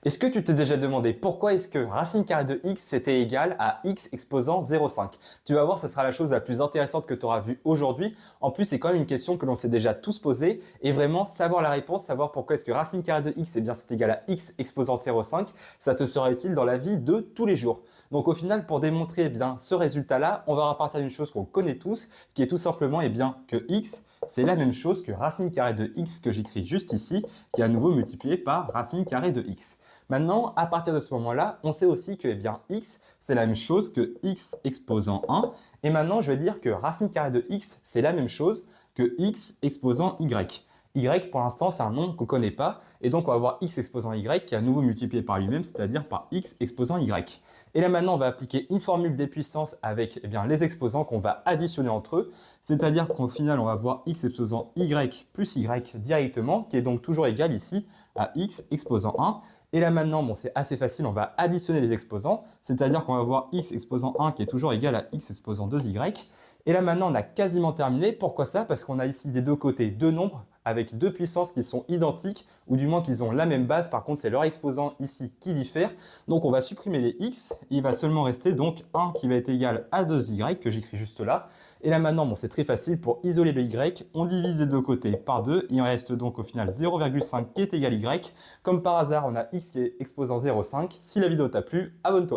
Est-ce que tu t'es déjà demandé pourquoi est-ce que racine carrée de x c'était égal à x exposant 0,5? Tu vas voir, ce sera la chose la plus intéressante que tu auras vue aujourd'hui. En plus, c'est quand même une question que l'on s'est déjà tous posée et vraiment savoir la réponse, savoir pourquoi est-ce que racine carrée de x, eh bien, c'est égal à x exposant 0,5, ça te sera utile dans la vie de tous les jours. Donc au final, pour démontrer eh bien, ce résultat-là, on va repartir d'une chose qu'on connaît tous, qui est tout simplement eh bien, que x, c'est la même chose que racine carrée de x que j'écris juste ici, qui est à nouveau multiplié par racine carrée de x. Maintenant, à partir de ce moment-là, on sait aussi que eh bien, x, c'est la même chose que x exposant 1. Et maintenant, je vais dire que racine carrée de x, c'est la même chose que x exposant y. Y, pour l'instant, c'est un nombre qu'on ne connaît pas. Et donc, on va avoir x exposant y qui est à nouveau multiplié par lui-même, c'est-à-dire par x exposant y. Et là, maintenant, on va appliquer une formule des puissances avec eh bien, les exposants qu'on va additionner entre eux. C'est-à-dire qu'au final, on va avoir x exposant y plus y directement, qui est donc toujours égal ici à x exposant 1. Et là maintenant, bon, c'est assez facile, on va additionner les exposants, c'est-à-dire qu'on va avoir x exposant 1 qui est toujours égal à x exposant 2y. Et là maintenant, on a quasiment terminé. Pourquoi ça? Parce qu'on a ici des deux côtés deux nombres avec deux puissances qui sont identiques, ou du moins qu'ils ont la même base. Par contre, c'est leur exposant ici qui diffère. Donc on va supprimer les x, il va seulement rester donc 1 qui va être égal à 2y, que j'écris juste là. Et là maintenant, bon, c'est très facile, pour isoler le y, on divise les deux côtés par 2, il en reste donc au final 0,5 qui est égal à y. Comme par hasard, on a x qui est exposant 0,5. Si la vidéo t'a plu, abonne-toi.